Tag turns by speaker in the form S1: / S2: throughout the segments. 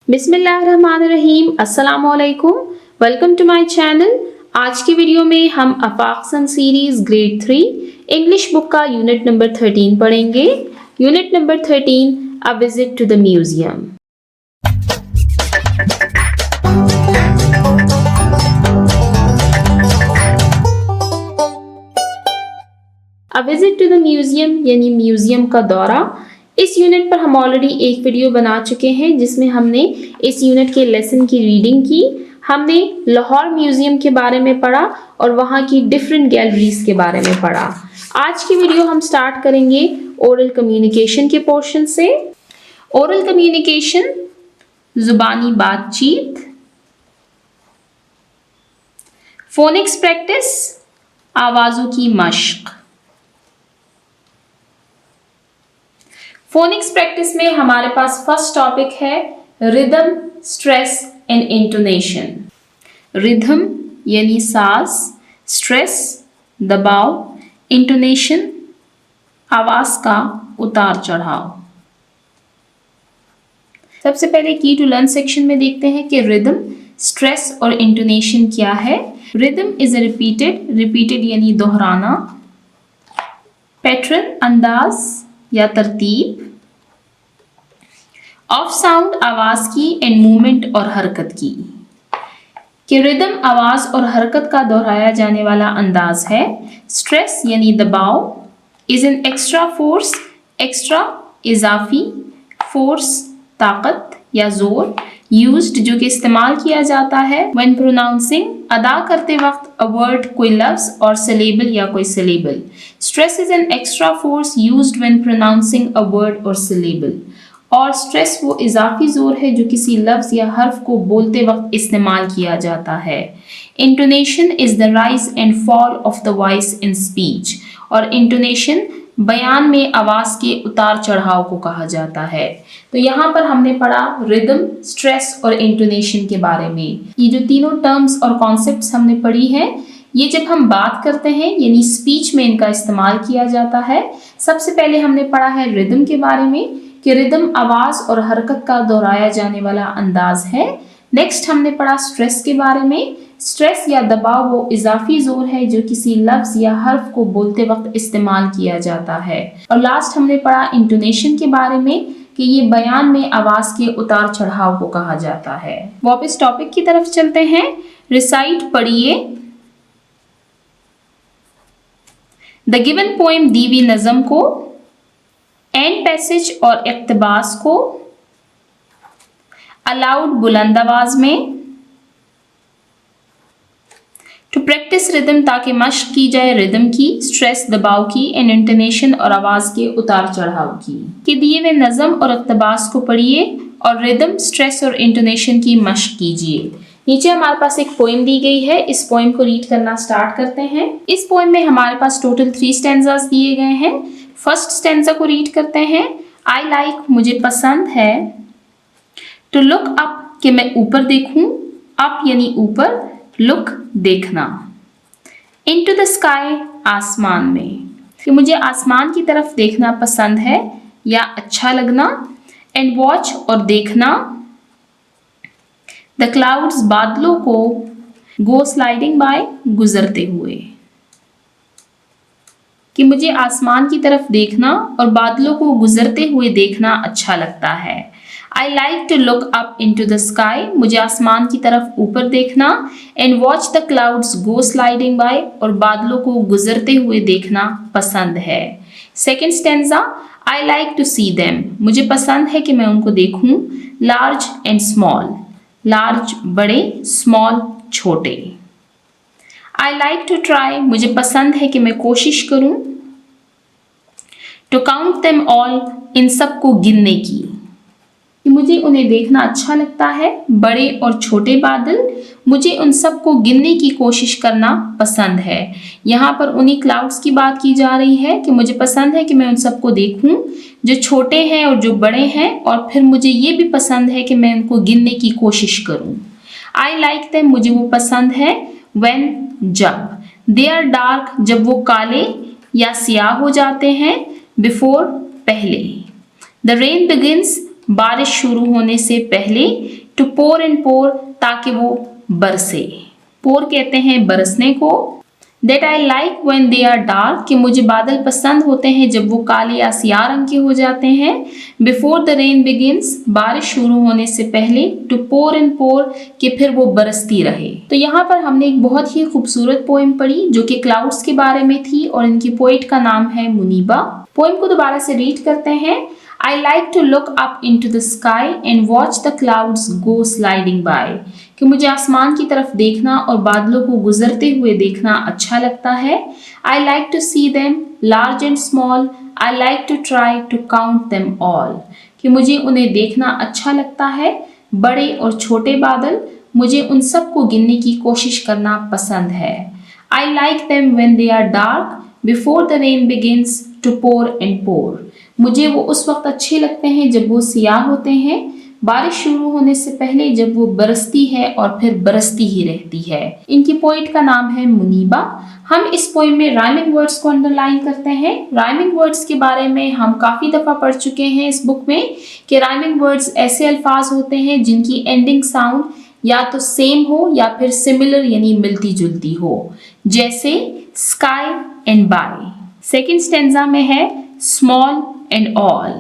S1: बिस्मिल्लाहिर्रहमानिर्रहीम, अस्सलामुअलैकुम। Welcome to my channel. आज की वीडियो में हम अफाकसन सीरीज ग्रेड 3 इंग्लिश बुक का यूनिट नंबर 13 पढ़ेंगे। Unit number 13, a visit to the museum. A visit to the museum यानी म्यूजियम का दौरा। इस यूनिट पर हम ऑलरेडी एक वीडियो बना चुके हैं जिसमें हमने इस यूनिट के लेसन की रीडिंग की। हमने लाहौर म्यूजियम के बारे में पढ़ा और वहाँ की डिफरेंट गैलरीज के बारे में पढ़ा। आज की वीडियो हम स्टार्ट करेंगे ओरल कम्युनिकेशन के पोर्शन से। ओरल कम्युनिकेशन, जुबानी बातचीत। फोनिक्स प्रैक्टिस, आवाजों की मश्क। फोनिक्स प्रैक्टिस में हमारे पास फर्स्ट टॉपिक है rhythm, stress and intonation. Rhythm यानी सांस, स्ट्रेस दबाव, इंटोनेशन आवाज का उतार चढ़ाव। सबसे पहले की टू लर्न सेक्शन में देखते हैं कि रिदम, स्ट्रेस और इंटोनेशन क्या है। रिदम इज अ रिपीटेड यानी दोहराना। पैटर्न अंदाज या तरतीब। ऑफ साउंड आवाज की एंड मूवमेंट और हरकत की। कि रिदम आवाज और हरकत का दोहराया जाने वाला अंदाज है। स्ट्रेस यानी दबाव is an extra force, extra इजाफी, फोर्स ताकत या जोर, यूज्ड जो कि इस्तेमाल किया जाता है व्हेन प्रोनाउंसिंग अदा करते वक्त अ वर्ड कोई लफ्ज और सिलेबल या कोई syllable. Stress is an extra force used when pronouncing a word और सिलेबल। और स्ट्रेस वो इजाफी जोर है जो किसी लफ्ज या हर्फ को बोलते वक्त इस्तेमाल किया जाता है। Intonation is the rise and fall of the voice in speech. और इंटोनेशन बयान में आवाज के उतार चढ़ाव को कहा जाता है। तो यहाँ पर हमने पढ़ा रिदम, स्ट्रेस और इंटोनेशन के बारे में। ये जो तीनों टर्म्स और कॉन्सेप्ट्स हमने पढ़ी हैं, ये जब हम बात करते हैं यानी स्पीच में इनका इस्तेमाल किया जाता है। सबसे पहले हमने पढ़ा है रिदम के बारे में कि रिदम आवाज और हरकत का दोहराया जाने वाला अंदाज है। नेक्स्ट हमने पढ़ा स्ट्रेस के बारे में। स्ट्रेस या दबाव वो इजाफी जोर है जो किसी लफ्ज या हर्फ को बोलते वक्त इस्तेमाल किया जाता है। और लास्ट हमने पढ़ा इंटोनेशन के बारे में कि ये बयान में आवाज के उतार चढ़ाव को कहा जाता है। वापस टॉपिक की तरफ चलते हैं। रिसाइट पढ़िए। द गिवन पोएम दी हुई नज़म को, एंड पैसेज और इक्तबास को अलाउड बुलंद आवाज में। टू प्रैक्टिस रिदम ताकि मश्क की जाए रिदम की, स्ट्रेस दबाव की एंड इंटोनेशन और आवाज के उतार चढ़ाव की। कि दिए हुए नज़म और इक्तबास को पढ़िए और रिदम, स्ट्रेस और इंटोनेशन की मश्क कीजिए। नीचे हमारे पास एक पोएम दी गई है, इस पोएम को रीड करना स्टार्ट करते हैं। इस पोएम में हमारे पास टोटल 3 स्टैंजास दिए गए हैं। फर्स्ट स्टैंजा को रीड करते हैं। आई लाइक मुझे पसंद है। टू लुक अप कि मैं ऊपर देखूं, अप यानी ऊपर, लुक देखना। इनटू द स्काई आसमान में, कि मुझे आसमान की तरफ देखना पसंद है या अच्छा लगना। एंड वॉच और देखना। द क्लाउड्स बादलों को, गो स्लाइडिंग बाय गुजरते हुए, कि मुझे आसमान की तरफ देखना और बादलों को गुजरते हुए देखना अच्छा लगता है। I like to look up into the sky, मुझे आसमान की तरफ ऊपर देखना। And watch the clouds go sliding by, और बादलों को गुजरते हुए देखना पसंद है। Second stanza, I like to see them, मुझे पसंद है कि मैं उनको देखूं। लार्ज एंड स्मॉल, लार्ज बड़े, स्मॉल छोटे। आई लाइक टू ट्राई, मुझे पसंद है कि मैं कोशिश करूं। टू काउंट देम ऑल, इन सब को गिनने की, कि मुझे उन्हें देखना अच्छा लगता है। बड़े और छोटे बादल, मुझे उन सब को गिनने की कोशिश करना पसंद है। यहाँ पर उन्हीं क्लाउड्स की बात की जा रही है कि मुझे पसंद है कि मैं उन सब को देखूं जो छोटे हैं और जो बड़े हैं, और फिर मुझे ये भी पसंद है कि मैं उनको गिनने की कोशिश करूं। आई लाइक देम, मुझे वो पसंद है। व्हेन जब, दे आर डार्क, जब वो काले या सियाह हो जाते हैं। बिफोर पहले, द रेन बिगिंस, बारिश शुरू होने से पहले, टू पोर एंड पोर ताकि वो बरसे। पोर कहते हैं बरसने को। That I like when they are dark कि मुझे बादल पसंद होते हैं जब वो काले या सियाह रंग के हो जाते हैं। Before the rain begins बारिश शुरू होने से पहले, to pour and pour कि फिर वो बरसती रहे। तो यहाँ पर हमने एक बहुत ही खूबसूरत पोएम पढ़ी जो कि क्लाउड्स के बारे में थी और इनकी पोइट का नाम है मुनीबा। पोएम को दोबारा से रीड करते हैं। I like to look up into the sky and watch the clouds go sliding by कि मुझे आसमान की तरफ देखना और बादलों को गुजरते हुए देखना अच्छा लगता है। I like to see them large and small. I like to try to count them all कि मुझे उन्हें देखना अच्छा लगता है, बड़े और छोटे बादल, मुझे उन सब को गिनने की कोशिश करना पसंद है। I like them when they are dark before the rain begins to pour and pour मुझे वो उस वक्त अच्छे लगते हैं जब वो सियाह होते हैं, बारिश शुरू होने से पहले जब वो बरसती है और फिर बरसती ही रहती है। इनकी पोइट का नाम है मुनीबा। हम इस पोइम में राइमिंग वर्ड्स को अंडरलाइन करते हैं। राइमिंग वर्ड्स के बारे में हम काफ़ी दफ़ा पढ़ चुके हैं इस बुक में कि राइमिंग वर्ड्स ऐसे अल्फाज होते हैं जिनकी एंडिंग साउंड या तो सेम हो या फिर सिमिलर यानी मिलती जुलती हो, जैसे sky and by. Second stanza में है small and all,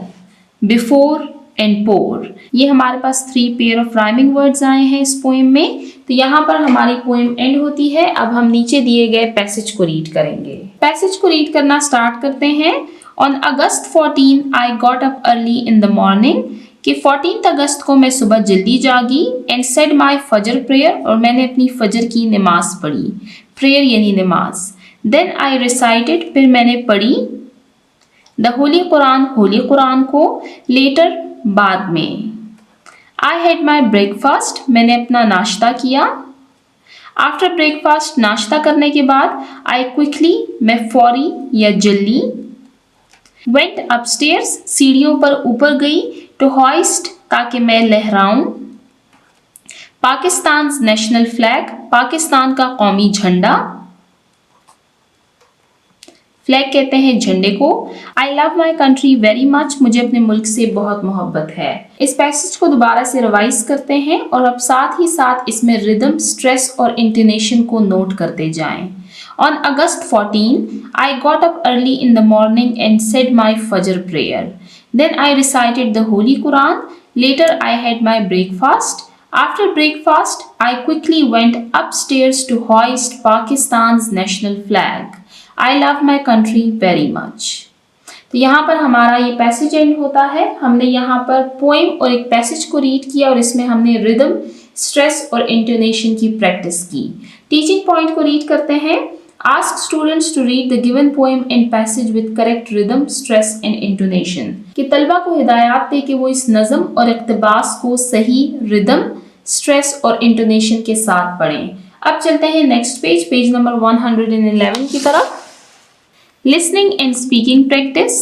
S1: before and pour. ये हमारे पास 3 पेयर ऑफ राइमिंग वर्ड्स आए हैं इस पोएम में। तो यहाँ पर हमारी पोएम एंड होती है। अब हम नीचे दिए गए पैसेज को रीड करेंगे। पैसेज को रीड करना स्टार्ट करते हैं। On August 14 I got up early in the morning कि 14 अगस्त को मैं सुबह जल्दी जागी। And said my Fajr prayer और मैंने अपनी फजर की नमाज पढ़ी। प्रेयर यानी नमाज। देन आई रिसाइटेड फिर मैंने पढ़ी द होली कुरान को। लेटर बाद में। आई हैड माई ब्रेकफास्ट मैंने अपना नाश्ता किया। आफ्टर ब्रेकफास्ट नाश्ता करने के बाद आई क्विकली मैं फौरी या जल्दी। वेंट अपस्टेयर्स सीढ़ियों पर ऊपर गई। टू हॉइस्ट ताकि मैं लहराऊं। पाकिस्तान नेशनल फ्लैग पाकिस्तान का कौमी झंडा। फ्लैग कहते हैं झंडे को। I love my country very much मुझे अपने मुल्क से बहुत मोहब्बत है। इस पैसेज को दोबारा से रिवाइज करते हैं और अब साथ ही साथ इसमें रिदम, स्ट्रेस और इंटोनेशन को नोट करते जाएं। On August 14 I got up early in the morning and said my Fajr prayer. Then I recited the holy Quran. Later I had my breakfast. After breakfast I quickly went upstairs to hoist Pakistan's national flag. I love my country very much। तो यहाँ पर हमारा ये passage and होता है। हमने यहाँ पर पोएम और एक पैसेज को रीड किया और इसमें हमने रिदम, स्ट्रेस और इंटोनेशन की प्रैक्टिस की। टीचिंग पॉइंट को रीड करते हैं। Ask students to read the given poem and passage with correct rhythm, stress and intonation कि तलबा को हिदायत दे कि वो इस नज़म और इक़्तिबास को सही रिदम, स्ट्रेस और इंटोनेशन के साथ पढ़ें। अब चलते हैं नेक्स्ट पेज नंबर 111 की तरफ। लिसनिंग एंड स्पीकिंग प्रैक्टिस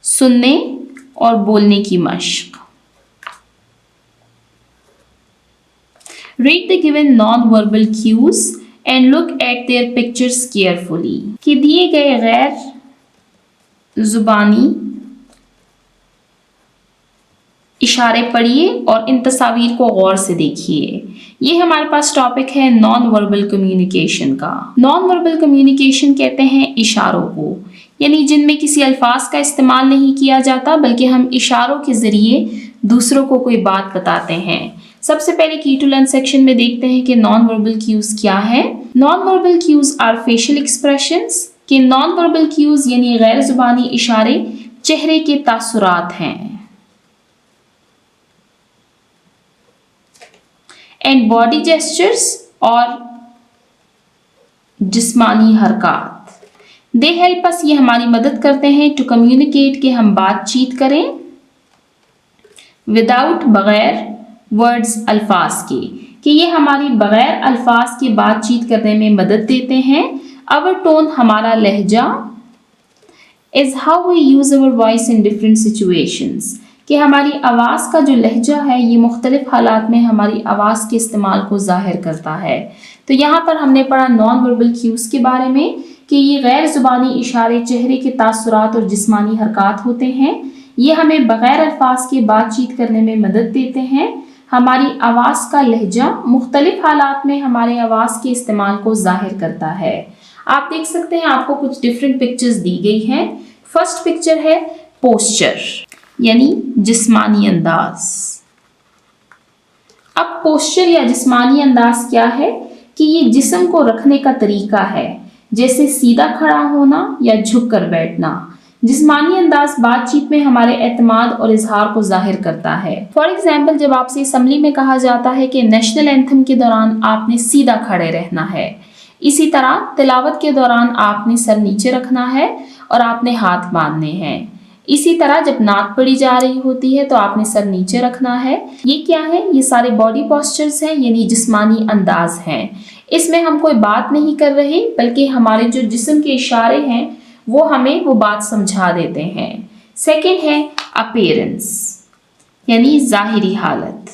S1: सुनने और बोलने की मश्क। Read the given non verbal cues and look at their pictures carefully कि दिए गए गैर जुबानी इशारे पढ़िए और इन तस्वीर को गौर से देखिए। ये हमारे पास टॉपिक है नॉन वर्बल कम्युनिकेशन का। नॉन वर्बल कम्युनिकेशन कहते हैं इशारों को, यानी जिनमें किसी अल्फाज का इस्तेमाल नहीं किया जाता बल्कि हम इशारों के ज़रिए दूसरों को कोई बात बताते हैं। सबसे पहले की टू लर्न सेक्शन में देखते हैं कि नॉन वर्बल क्यूज क्या है। Non verbal cues are facial expressions कि नॉन वर्बल क्यूज यानी गैर जुबानी इशारे चेहरे के तासुरात हैं। एंड बॉडी जेस्चर्स और जिस्मानी हरकत। दे हेल्प अस ये हमारी मदद करते हैं टू कम्युनिकेट कि हम बातचीत करें विदाउट बगैर वर्ड्स अल्फाज के कि ये हमारी बगैर अल्फाज की बातचीत करने में मदद देते हैं। अवर टोन हमारा लहजा is how we use our voice in different situations कि हमारी आवाज़ का जो लहजा है ये मुख्तलिफ हालात में हमारी आवाज़ के इस्तेमाल को ज़ाहिर करता है। तो यहाँ पर हमने पढ़ा नॉन वर्बल क्यूज़ के बारे में कि ये गैर ज़ुबानी इशारे चेहरे के तासुरात और जिस्मानी हरकत होते हैं। ये हमें बग़ैर अल्फाज के बातचीत करने में मदद देते हैं। हमारी आवाज़ का लहजा मुख्तलिफ हालात में हमारे आवाज़ के इस्तेमाल को ज़ाहिर करता है। आप देख सकते हैं आपको कुछ डिफरेंट पिक्चर्स दी गई हैं। फर्स्ट पिक्चर है पोस्चर यानी जिस्मानी अंदाज। अब पोस्चर या जिस्मानी अंदाज क्या है कि ये जिस्म को रखने का तरीका है, जैसे सीधा खड़ा होना या झुक कर बैठना। जिस्मानी अंदाज बातचीत में हमारे एतमाद और इजहार को जाहिर करता है। फॉर एग्जाम्पल, जब आपसे असम्बली में कहा जाता है कि नेशनल एंथम के दौरान आपने सीधा खड़े रहना है। इसी तरह तिलावत के दौरान आपने सर नीचे रखना है और आपने हाथ बांधने हैं। इसी तरह जब नात पढ़ी जा रही होती है तो आपने सर नीचे रखना है। ये क्या है? ये सारे बॉडी पोस्चर्स हैं, यानी जिस्मानी अंदाज हैं। इसमें हम कोई बात नहीं कर रहे, बल्कि हमारे जो जिस्म के इशारे हैं वो हमें वो बात समझा देते हैं। सेकंड है अपीयरेंस यानी जाहिरी हालत।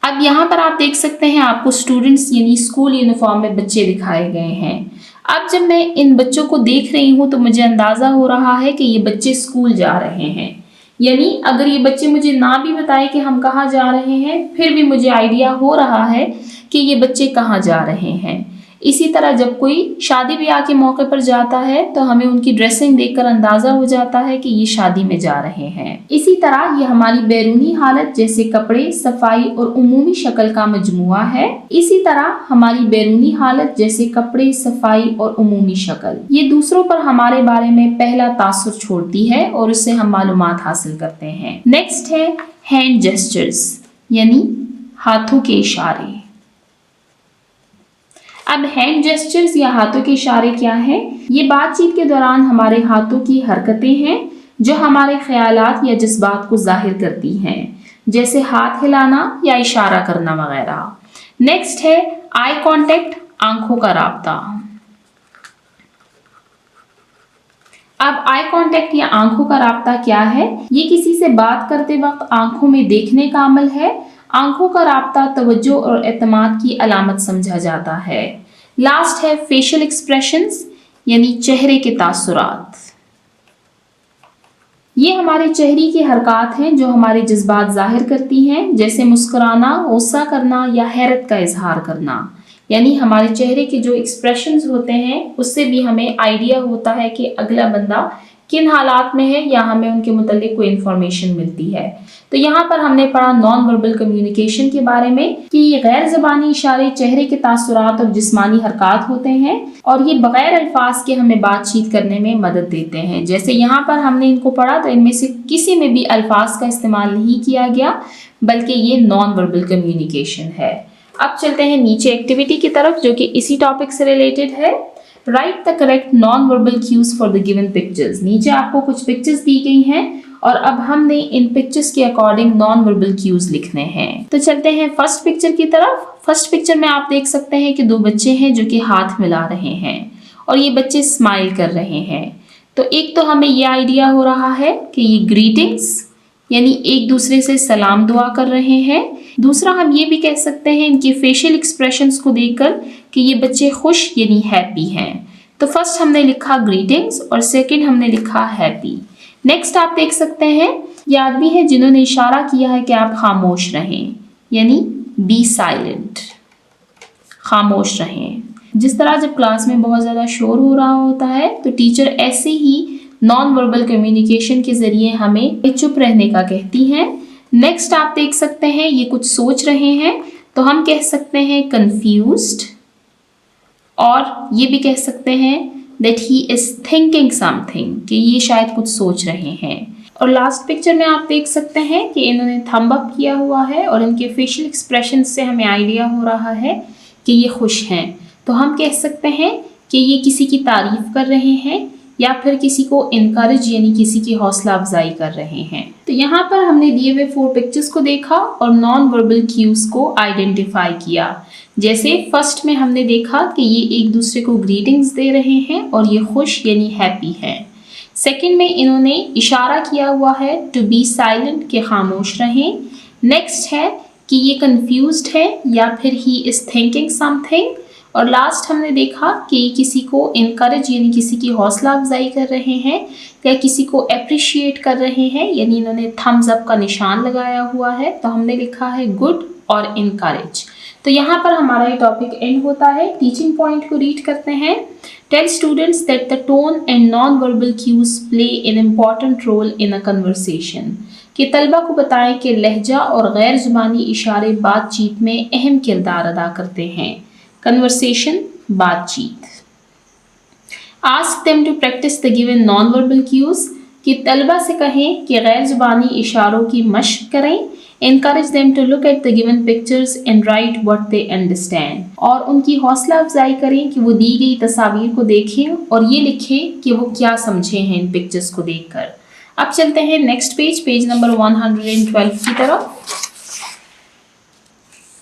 S1: अब यहाँ पर आप देख सकते हैं आपको स्टूडेंट्स यानी स्कूल यूनिफॉर्म में बच्चे दिखाए गए हैं। अब जब मैं इन बच्चों को देख रही हूँ तो मुझे अंदाज़ा हो रहा है कि ये बच्चे स्कूल जा रहे हैं। यानी अगर ये बच्चे मुझे ना भी बताए कि हम कहाँ जा रहे हैं, फिर भी मुझे आइडिया हो रहा है कि ये बच्चे कहाँ जा रहे हैं। इसी तरह जब कोई शादी ब्याह के मौके पर जाता है तो हमें उनकी ड्रेसिंग देखकर अंदाज़ा हो जाता है कि ये शादी में जा रहे हैं। इसी तरह ये हमारी बैरूनी हालत जैसे कपड़े, सफाई और उमूमी शक्ल का मजमुआ है। इसी तरह हमारी बैरूनी हालत जैसे कपड़े, सफाई और उमूमी शक्ल ये दूसरों पर हमारे बारे में पहला तासुर छोड़ती है और उससे हम मालूमात हासिल करते हैं। नेक्स्ट है हैंड जेस्चर्स यानी हाथों के इशारे। अब हैंड जेस्चर्स या हाथों के इशारे क्या है? ये बातचीत के दौरान हमारे हाथों की हरकतें हैं जो हमारे ख्यालात या जज्बात को जाहिर करती हैं, जैसे हाथ हिलाना या इशारा करना वगैरह। नेक्स्ट है आई कांटेक्ट, आंखों का राब्ता। अब आई कांटेक्ट या आंखों का राब्ता क्या है? ये किसी से बात करते वक्त आंखों में देखने का अमल है। आंखों का राब्ता तवज्जो और एतमाद की अलामत समझा जाता है। लास्ट है फेशियल एक्सप्रेशंस यानी चेहरे के तासुरात। ये हमारे चेहरे की हरकत हैं जो हमारे जज्बात जाहिर करती हैं, जैसे मुस्कुराना, गुस्सा करना या हैरत का इजहार करना। यानी हमारे चेहरे के जो एक्सप्रेशंस होते हैं उससे भी हमें आइडिया होता है कि अगला बंदा किन हालात में है या हमें उनके मुतालिक कोई इन्फॉर्मेशन मिलती है। तो यहाँ पर हमने पढ़ा नॉन वर्बल कम्युनिकेशन के बारे में कि ये गैर ज़बानी इशारे चेहरे के तासुरात और जिस्मानी हरकत होते हैं और ये बगैर अल्फाज के हमें बातचीत करने में मदद देते हैं। जैसे यहाँ पर हमने इनको पढ़ा तो इनमें से किसी में भी अल्फाज का इस्तेमाल नहीं किया गया, बल्कि ये नॉन वर्बल कम्युनिकेशन है। अब चलते हैं नीचे एक्टिविटी की तरफ जो कि इसी टॉपिक से रिलेटेड है। Write the correct non verbal cues for the given pictures. नीचे आपको कुछ पिक्चर्स दी गई हैं और अब हमने इन पिक्चर्स के अकॉर्डिंग नॉन वर्बल क्यूज लिखने हैं। तो चलते हैं फर्स्ट पिक्चर की तरफ। फर्स्ट पिक्चर में आप देख सकते हैं कि दो बच्चे हैं जो कि हाथ मिला रहे हैं और ये बच्चे स्माइल कर रहे हैं। तो एक तो हमें ये आइडिया हो रहा है कि ये ग्रीटिंग्स यानी एक दूसरे से सलाम दुआ कर रहे हैं। दूसरा हम ये भी कह सकते हैं इनके फेशियल एक्सप्रेशंस को देखकर कि ये बच्चे खुश यानी हैप्पी हैं। तो फर्स्ट हमने लिखा ग्रीटिंग्स और सेकंड हमने लिखा हैप्पी। नेक्स्ट आप देख सकते हैं ये आदमी है जिन्होंने इशारा किया है कि आप खामोश रहें यानी बी साइलेंट, खामोश रहें। जिस तरह जब क्लास में बहुत ज़्यादा शोर हो रहा होता है तो टीचर ऐसे ही नॉन वर्बल कम्युनिकेशन के ज़रिए हमें चुप रहने का कहती हैं। नेक्स्ट आप देख सकते हैं ये कुछ सोच रहे हैं तो हम कह सकते हैं कंफ्यूज्ड और ये भी कह सकते हैं that he is thinking something कि ये शायद कुछ सोच रहे हैं। और लास्ट पिक्चर में आप देख सकते हैं कि इन्होंने थंब अप किया हुआ है और इनके फेशियल एक्सप्रेशन से हमें आइडिया हो रहा है कि ये खुश हैं। तो हम कह सकते हैं कि ये किसी की तारीफ़ कर रहे हैं या फिर किसी को इनकरेज यानी किसी की हौसला अफजाई कर रहे हैं। तो यहाँ पर हमने दिए हुए 4 पिक्चर्स को देखा और नॉन वर्बल क्यूज को आइडेंटिफाई किया। जैसे फर्स्ट में हमने देखा कि ये एक दूसरे को ग्रीटिंग्स दे रहे हैं और ये खुश यानी हैप्पी हैं। सेकंड में इन्होंने इशारा किया हुआ है टू बी साइलेंट के खामोश रहें। नेक्स्ट है कि ये कंफ्यूज्ड है या फिर ही इज़ थिंकिंग समथिंग और लास्ट हमने देखा कि किसी को इनकरेज यानी किसी की हौसला अफजाई कर रहे हैं या किसी को अप्रिशिएट कर रहे हैं, यानी इन्होंने थम्स अप का निशान लगाया हुआ है, तो हमने लिखा है गुड और इनकरेज। तो यहाँ पर हमारा ये टॉपिक एंड होता है। टीचिंग पॉइंट को रीड करते हैं। Tell students that the tone and non verbal cues play an important role in a conversation, कि तलबा को बताएं कि लहजा और गैर ज़ुबानी इशारे बातचीत में अहम किरदार अदा करते हैं। कन्वर्सेशन बातचीत। Ask them to practise the given non verbal cues, कि तलबा से कहें कि गैर ज़ुबानी इशारों की मशक करें। Encourage them to look at the given pictures and write what they understand, और उनकी हौसला अफजाई करें कि वो दी गई तस्वीर को देखें और ये लिखें कि वो क्या समझे हैं इन पिक्चर्स को देखकर। अब चलते हैं नेक्स्ट पेज नंबर 112 की तरफ।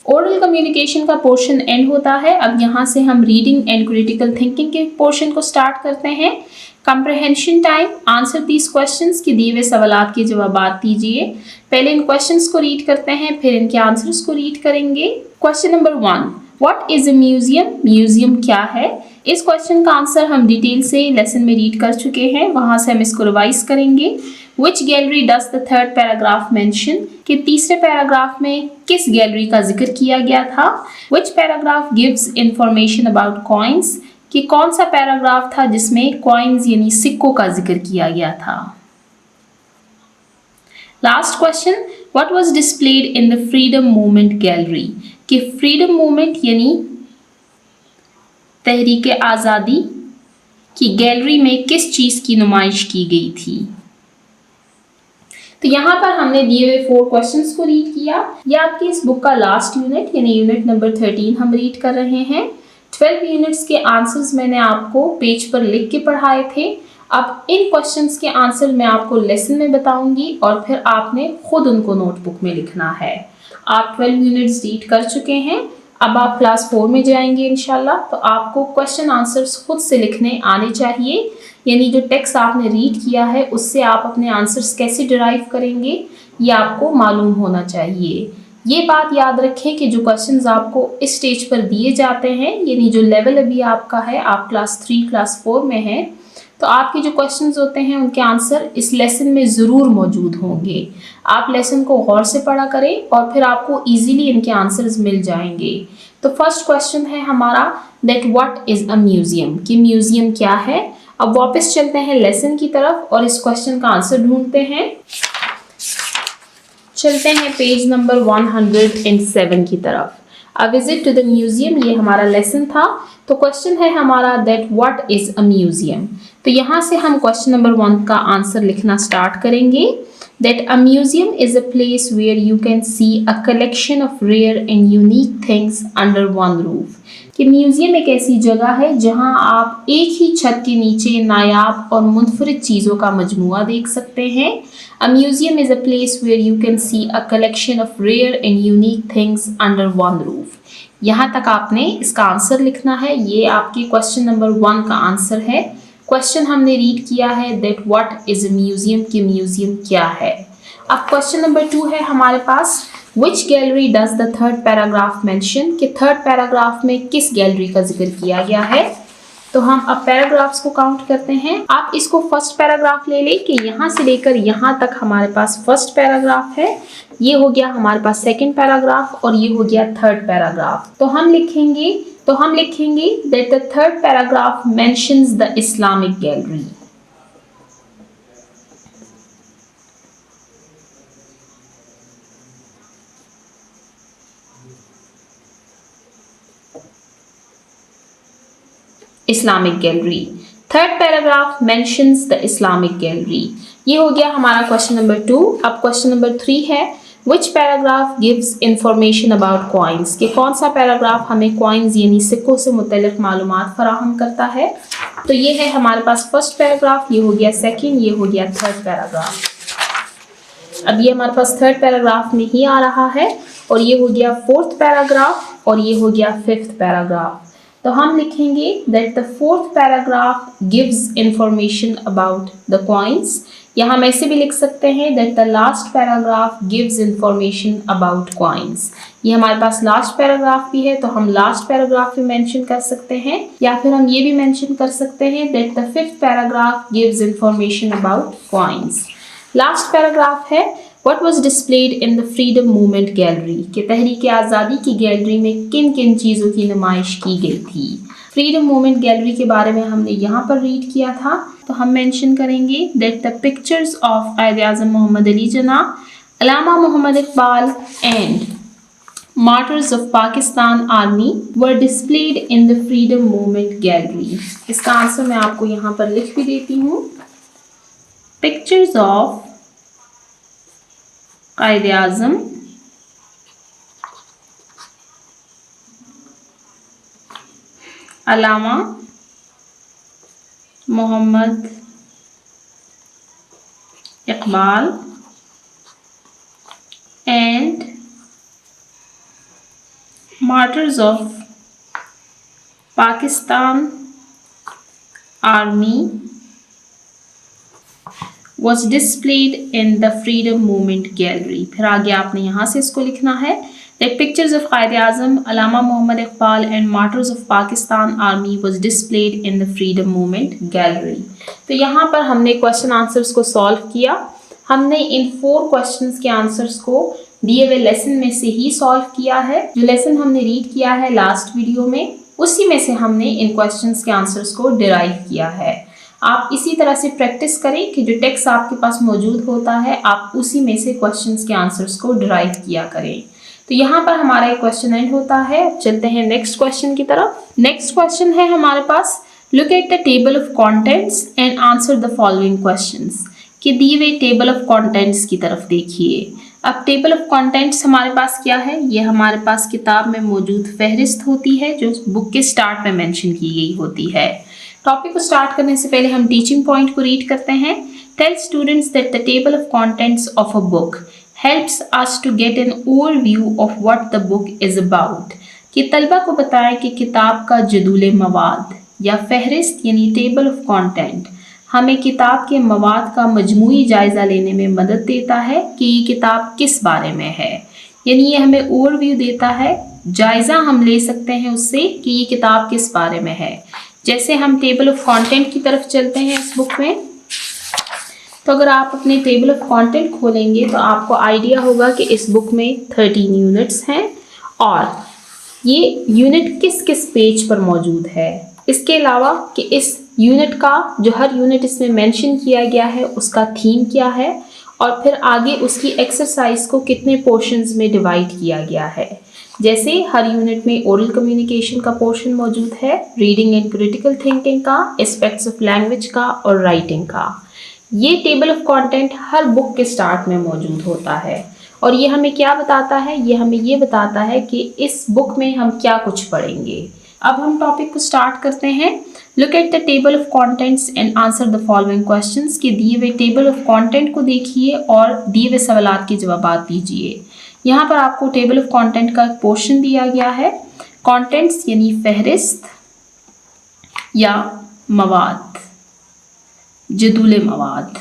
S1: ओरल कम्युनिकेशन का पोर्शन एंड होता है। अब यहाँ से हम रीडिंग एंड क्रिटिकल थिंकिंग के पोर्शन को स्टार्ट करते हैं। Comprehension time, answer these questions, के दिए हुए सवालात के जवाबात दीजिए। पहले इन क्वेश्चंस को रीड करते हैं, फिर इनके आंसर्स को रीड करेंगे। Question number 1, what is a museum? Museum क्या है? इस क्वेश्चन का आंसर हम डिटेल से लेसन में रीड कर चुके हैं, वहां से हम इसको रिवाइज करेंगे। Which gallery does the third paragraph mention? कि तीसरे पैराग्राफ में किस गैलरी का जिक्र किया गया था। Which paragraph gives information about coins? कि कौन सा पैराग्राफ था जिसमें कॉइन्स यानी सिक्कों का जिक्र किया गया था। Last question, what was displayed in the freedom movement gallery? कि फ्रीडम मूवमेंट यानी तहरीक आज़ादी की गैलरी में किस चीज़ की नुमाइश की गई थी। तो यहाँ पर हमने दिए हुए 4 क्वेश्चंस को रीड किया। ये आपकी इस बुक का लास्ट यूनिट यानी यूनिट नंबर 13 हम रीड कर रहे हैं। 12 यूनिट्स के आंसर्स मैंने आपको पेज पर लिख के पढ़ाए थे। अब इन क्वेश्चंस के आंसर मैं आपको लेसन में बताऊंगी और फिर आपने खुद उनको नोटबुक में लिखना है। आप 12 यूनिट्स रीड कर चुके हैं, अब आप क्लास 4 में जाएंगे इंशाल्लाह, तो आपको क्वेश्चन आंसर्स खुद से लिखने आने चाहिए। यानी जो टेक्स्ट आपने रीड किया है उससे आप अपने आंसर्स कैसे डिराइव करेंगे ये आपको मालूम होना चाहिए। ये बात याद रखें कि जो क्वेश्चंस आपको इस स्टेज पर दिए जाते हैं, यानी जो लेवल अभी आपका है, आप क्लास 3 क्लास 4 में हैं, तो आपके जो क्वेश्चंस होते हैं उनके आंसर इस लेसन में ज़रूर मौजूद होंगे। आप लेसन को गौर से पढ़ा करें और फिर आपको इजीली इनके आंसर्स मिल जाएंगे। तो फर्स्ट क्वेश्चन है हमारा that what is a museum, कि म्यूज़ियम क्या है। अब वापस चलते हैं लेसन की तरफ और इस क्वेश्चन का आंसर ढूंढते हैं। चलते हैं पेज नंबर 107 की तरफ। A visit to the museum, ये हमारा लेसन था। तो क्वेश्चन है हमारा that what is a museum. तो यहाँ से हम क्वेश्चन नंबर 1 का आंसर लिखना स्टार्ट करेंगे। That a museum is a place where you can see a collection of rare and unique things under one roof. कि म्यूजियम एक ऐसी जगह है जहाँ आप एक ही छत के नीचे नायाब और मुनफरिद चीज़ों का मजमुआ देख सकते हैं। A museum is a place where you can see a collection of rare and unique things under one roof. यहाँ तक आपने इसका आंसर लिखना है। ये आपके क्वेश्चन नंबर 1 का आंसर है। क्वेश्चन हमने रीड किया है that what is a museum, कि म्यूजियम क्या है। अब क्वेश्चन नंबर 2 है हमारे पास, which gallery does the third paragraph mention, कि थर्ड पैराग्राफ में किस गैलरी का जिक्र किया गया है। तो हम अब पैराग्राफ्स को काउंट करते हैं। आप इसको फर्स्ट पैराग्राफ ले लें कि यहाँ से लेकर यहाँ तक हमारे पास फर्स्ट पैराग्राफ है, ये हो गया हमारे पास सेकंड पैराग्राफ और ये हो गया थर्ड पैराग्राफ। तो हम लिखेंगे that the third paragraph mentions the Islamic gallery. Islamic gallery. Third paragraph mentions the Islamic gallery. ये हो गया हमारा क्वेश्चन नंबर 2। अब क्वेश्चन नंबर 3 है, which paragraph gives information about coins, कि कौन सा पैराग्राफ हमें कॉइन्स यानी सिक्कों से मुतल्लिक मालूमात फराहम करता है। तो ये है हमारे पास फर्स्ट पैराग्राफ, ये हो गया सेकेंड, ये हो गया थर्ड पैराग्राफ। अब ये हमारे पास थर्ड पैराग्राफ में ही आ रहा है और ये हो गया फोर्थ पैराग्राफ और ये हो गया फिफ्थ पैराग्राफ। तो हम लिखेंगे that the fourth paragraph gives information about the coins, या हम ऐसे भी लिख सकते हैं that the last paragraph gives information about coins. ये हमारे पास लास्ट पैराग्राफ भी है तो हम लास्ट पैराग्राफ भी मेंशन कर सकते हैं, या फिर हम ये भी मेंशन कर सकते हैं that the fifth paragraph gives information about coins. Last paragraph है What was displayed in the Freedom Movement Gallery? कि तहरीक आज़ादी की गैलरी में किन किन चीज़ों की नुमाइश की गई थी। फ्रीडम मूवमेंट गैलरी के बारे में हमने यहाँ पर रीड किया था, तो हम मेंशन करेंगे that the pictures of Quaid-e-Azam Muhammad Ali Jinnah, Allama Muhammad Iqbal and martyrs of Pakistan army were displayed in the freedom movement gallery. इसका आंसर मैं आपको यहाँ पर लिख भी देती हूँ। Pictures of Quaid-e-Azam Allama Muhammad Iqbal and martyrs of Pakistan army was displayed in the Freedom Movement Gallery। फिर आगे आपने यहाँ से इसको लिखना है that pictures of Quaid-e-Azam Allama Muhammad Iqbal and martyrs of Pakistan Army was displayed in the Freedom Movement Gallery। तो यहाँ पर हमने क्वेश्चन आंसर्स को सॉल्व किया। हमने इन 4 क्वेश्चंस के आंसर्स को दिए हुए लेसन में से ही सॉल्व किया है। जो लेसन हमने रीड किया है लास्ट वीडियो में, उसी में से हमने इन क्वेश्चंस के आंसर्स को डिराइव किया है। आप इसी तरह से प्रैक्टिस करें कि जो टेक्स्ट आपके पास मौजूद होता है आप उसी में से क्वेश्चंस के आंसर्स को डिराइव किया करें। तो यहाँ पर हमारा एक क्वेश्चन एंड होता है। चलते हैं नेक्स्ट क्वेश्चन की तरफ। नेक्स्ट क्वेश्चन है हमारे पास, look at the table of contents and answer the following questions. कि दिए हुए टेबल ऑफ कंटेंट्स की तरफ देखिए। अब टेबल ऑफ कंटेंट्स हमारे पास क्या है, ये हमारे पास किताब में मौजूद फहरिस्त होती है जो बुक के स्टार्ट में मेंशन की गई होती है। टॉपिक को स्टार्ट करने से पहले हम टीचिंग पॉइंट को रीड करते हैं। Tell students that the table of contents of a book helps us to get an overview of what the book is about. कि तलबा को बताएं कि किताब का जदूल मवाद या फहरिस्त यानी टेबल ऑफ कंटेंट हमें किताब के मवाद का मजमूई जायज़ा लेने में मदद देता है कि ये किताब किस बारे में है। यानी ये हमें ओवरव्यू देता है, जायज़ा हम ले सकते हैं उससे कि ये किताब किस बारे में है। जैसे हम टेबल ऑफ कंटेंट की तरफ चलते हैं इस बुक में, तो अगर आप अपने टेबल ऑफ कंटेंट खोलेंगे तो आपको आइडिया होगा कि इस बुक में 13 यूनिट्स हैं और ये यूनिट किस किस पेज पर मौजूद है। इसके अलावा कि इस यूनिट का जो हर यूनिट इसमें मेंशन किया गया है उसका थीम क्या है और फिर आगे उसकी एक्सरसाइज को कितने पोर्शंस में डिवाइड किया गया है। जैसे हर यूनिट में ओरल कम्युनिकेशन का पोर्शन मौजूद है, रीडिंग एंड क्रिटिकल थिंकिंग का, एस्पेक्ट्स ऑफ लैंग्वेज का और राइटिंग का। ये table of content her book के स्टार्ट में मौजूद होता है और ये हमें क्या बताता है, ये हमें ये बताता है कि इस बुक में हम क्या कुछ पढ़ेंगे। अब हम टॉपिक को स्टार्ट करते हैं। Look at the table of contents and answer the following questions. कि दिए हुए टेबल ऑफ कंटेंट को देखिए और दिए हुए सवालात के जवाब दीजिए। यहाँ पर आपको टेबल ऑफ कंटेंट का एक पोर्शन दिया गया है। कंटेंट्स यानी फहरिस्त या मवाद, जदूल मवाद।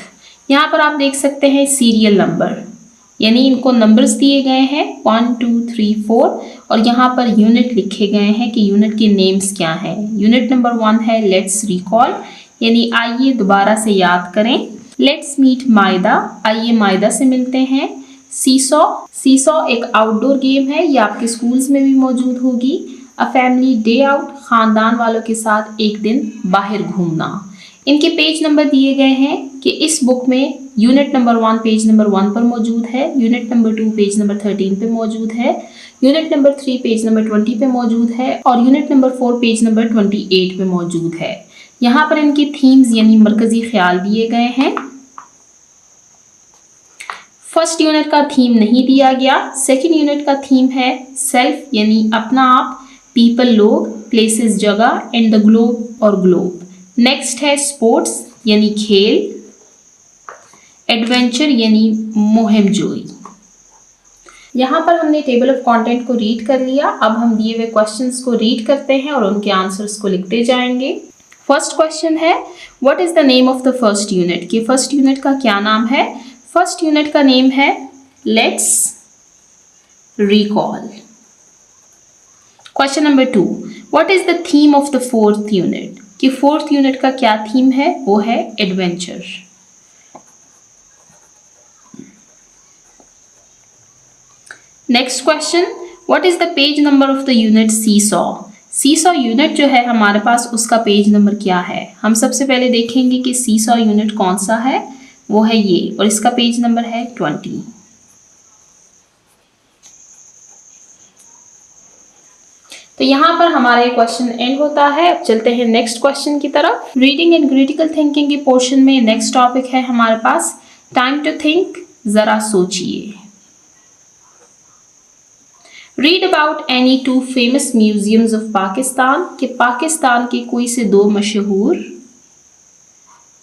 S1: यहाँ पर आप देख सकते हैं सीरियल नंबर, यानी इनको नंबर्स दिए गए हैं 1 2 3 4 और यहाँ पर यूनिट लिखे गए हैं कि यूनिट के नेम्स क्या हैं। यूनिट नंबर 1 है लेट्स रिकॉल, यानी आइए दोबारा से याद करें। लेट्स मीट मायदा, आइए मायदा से मिलते हैं। सीसॉ, सीसॉ एक आउटडोर गेम है, ये आपके स्कूल्स में भी मौजूद होगी। अ फैमिली डे आउट, खानदान वालों के साथ एक दिन बाहर घूमना। इनके पेज नंबर दिए गए हैं कि इस बुक में यूनिट नंबर 1 पेज नंबर 1 पर मौजूद है, यूनिट नंबर 2 पेज नंबर 13 पे मौजूद है, यूनिट नंबर 3 पेज नंबर 20 पे मौजूद है और यूनिट नंबर 4 पेज नंबर 28 पे मौजूद है। यहाँ पर इनके थीम्स यानी मरकजी ख्याल दिए गए हैं। फर्स्ट यूनिट का थीम नहीं दिया गया। सेकंड यूनिट का थीम है सेल्फ यानी अपना आप, पीपल लोग, प्लेसेस जगह एंड द ग्लोब और ग्लोब। नेक्स्ट है स्पोर्ट्स यानी खेल, एडवेंचर यानी मुहिम जोई। यहाँ पर हमने टेबल ऑफ कंटेंट को रीड कर लिया। अब हम दिए हुए क्वेश्चंस को रीड करते हैं और उनके आंसर्स को लिखते जाएंगे। फर्स्ट क्वेश्चन है, what is the name of the first unit, कि फर्स्ट यूनिट का क्या नाम है? फर्स्ट यूनिट का नेम है let's recall. Question number 2, what is the theme of the fourth unit, कि फोर्थ यूनिट का क्या थीम है? वो है adventure. Next question, what is the page number of the unit seesaw, seesaw unit जो है हमारे पास उसका पेज नंबर क्या है? हम सबसे पहले देखेंगे कि सीसॉ यूनिट कौन सा है, वो है ये, और इसका पेज नंबर है 20। तो यहाँ पर हमारा ये क्वेश्चन एंड होता है। अब चलते हैं नेक्स्ट क्वेश्चन की तरफ। रीडिंग एंड क्रिटिकल थिंकिंग के पोर्शन में नेक्स्ट टॉपिक है हमारे पास टाइम टू थिंक, जरा सोचिए। Read about any two famous museums of Pakistan, कि पाकिस्तान के कोई से दो मशहूर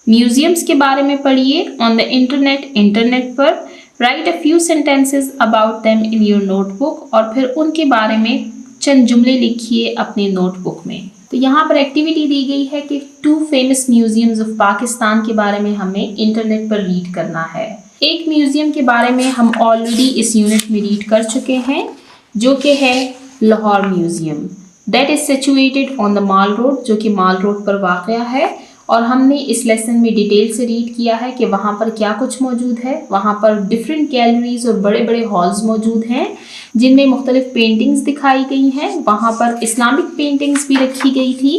S1: म्यूजियम्स के बारे में पढ़िए ऑन द इंटरनेट पर। Right a few sentences about them in your notebook, और फिर उनके बारे में चंद जुमले लिखिए अपने नोटबुक में। तो यहाँ पर एक्टिविटी दी गई है कि 2 फेमस म्यूजियम्स ऑफ पाकिस्तान के बारे में हमें इंटरनेट पर रीड करना है। एक म्यूजियम के बारे में हम ऑलरेडी इस यूनिट में रीड कर चुके हैं, जो कि है Lahore museum, that is situated on the mall road, जो कि माल रोड पर वाक़या है। और हमने इस लेसन में डिटेल से रीड किया है कि वहाँ पर क्या कुछ मौजूद है। वहाँ पर डिफरेंट गैलरीज और बड़े बड़े हॉल्स मौजूद हैं जिनमें मुख्तलिफ पेंटिंग्स दिखाई गई हैं। वहाँ पर इस्लामिक पेंटिंग्स भी रखी गई थी।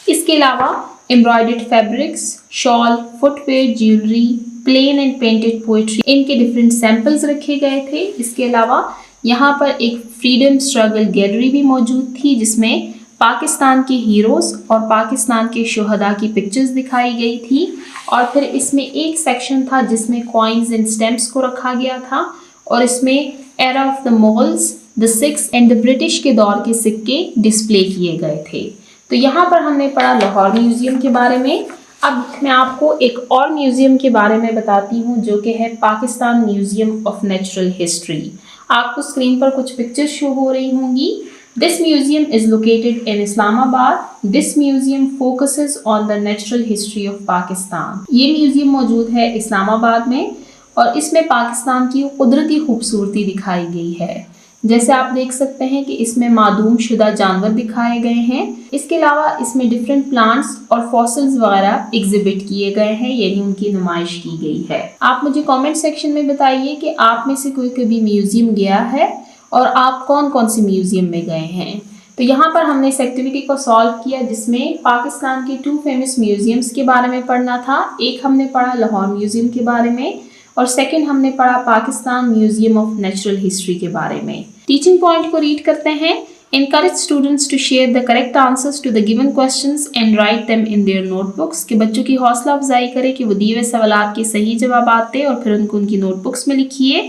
S1: इसके अलावा embroidered fabrics, shawl, footwear, jewellery, plain and painted pottery, इनके डिफरेंट सैम्पल्स रखे गए थे। इसके अलावा यहाँ पर एक फ्रीडम स्ट्रगल गैलरी भी मौजूद थी जिसमें पाकिस्तान के हीरोज़ और पाकिस्तान के शुहदा की पिक्चर्स दिखाई गई थी। और फिर इसमें एक सेक्शन था जिसमें कॉइन्स एंड स्टैम्प्स को रखा गया था, और इसमें era of the Mughals, the six and the British के दौर के सिक्के डिस्प्ले किए गए थे। तो यहाँ पर हमने पढ़ा लाहौर म्यूज़ियम के बारे में। अब मैं आपको एक और म्यूज़ियम के बारे में बताती हूँ जो कि है Pakistan museum of natural history. आपको स्क्रीन पर कुछ पिक्चर्स शो हो रही होंगी। This museum is located in Islamabad. This museum focuses on the natural history of Pakistan. ये म्यूजियम मौजूद है इस्लामाबाद में और इसमें पाकिस्तान की कुदरती खूबसूरती दिखाई गई है। जैसे आप देख सकते हैं कि इसमें मादूम शुदा जानवर दिखाए गए हैं। इसके अलावा इसमें डिफरेंट प्लांट्स और फॉसिल्स वगैरह एग्जिबिट किए गए हैं, यानी उनकी नुमाइश की गई है। आप मुझे कमेंट सेक्शन में बताइए कि आप में से कोई कभी म्यूजियम गया है और आप कौन कौन से म्यूजियम में गए हैं। तो यहाँ पर हमने इस एक्टिविटी को सॉल्व किया जिसमें पाकिस्तान के 2 फेमस म्यूजियम्स के बारे में पढ़ना था। एक हमने पढ़ा लाहौर म्यूजियम के बारे में और सेकंड हमने पढ़ा Pakistan museum of natural history के बारे में। टीचिंग पॉइंट को रीड करते हैं। Encourage students to share the correct answers to the given questions and write them in their notebooks, कि बच्चों की हौसला अफजाई करें कि वो दिए हुए सवालात के सही जवाब दें और फिर उनको उनकी नोटबुक्स में लिखिए।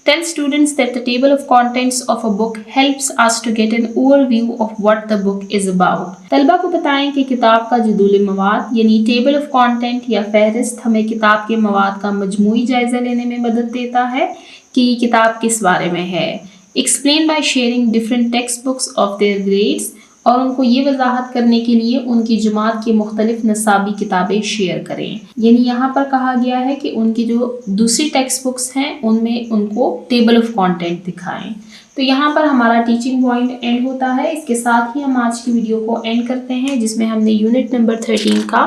S1: Tell students that the table of contents of a book helps us to get an overview of what the book is about. तलबा को बताएं कि किताब का जदूल मवाद यानी टेबल ऑफ कंटेंट या फहरिस्त हमें किताब के मवाद का मजमूई जायजा लेने में मदद देता है कि किताब किस बारे में है। Explain by sharing different textbooks of their grades, और उनको ये वजाहत करने के लिए उनकी जमात की मुख्तलिफ नसाबी किताबें शेयर करें। यानी यहाँ पर कहा गया है कि उनकी जो दूसरी टेक्स्ट बुक्स हैं उनमें उनको टेबल ऑफ कंटेंट दिखाएं। तो यहाँ पर हमारा टीचिंग पॉइंट एंड होता है। इसके साथ ही हम आज की वीडियो को एंड करते हैं जिसमें हमने यूनिट नंबर 13 का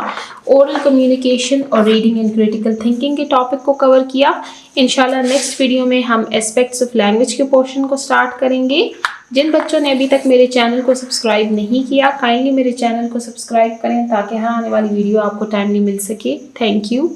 S1: ओरल कम्युनिकेशन और रीडिंग एंड क्रिटिकल थिंकिंग के टॉपिक को कवर किया। इंशाल्लाह नेक्स्ट वीडियो में हम एस्पेक्ट्स ऑफ लैंग्वेज के पोर्शन को स्टार्ट करेंगे। जिन बच्चों ने अभी तक मेरे चैनल को सब्सक्राइब नहीं किया, काइंडली मेरे चैनल को सब्सक्राइब करें ताकि हर आने वाली वीडियो आपको टाइमली मिल सके। Thank you.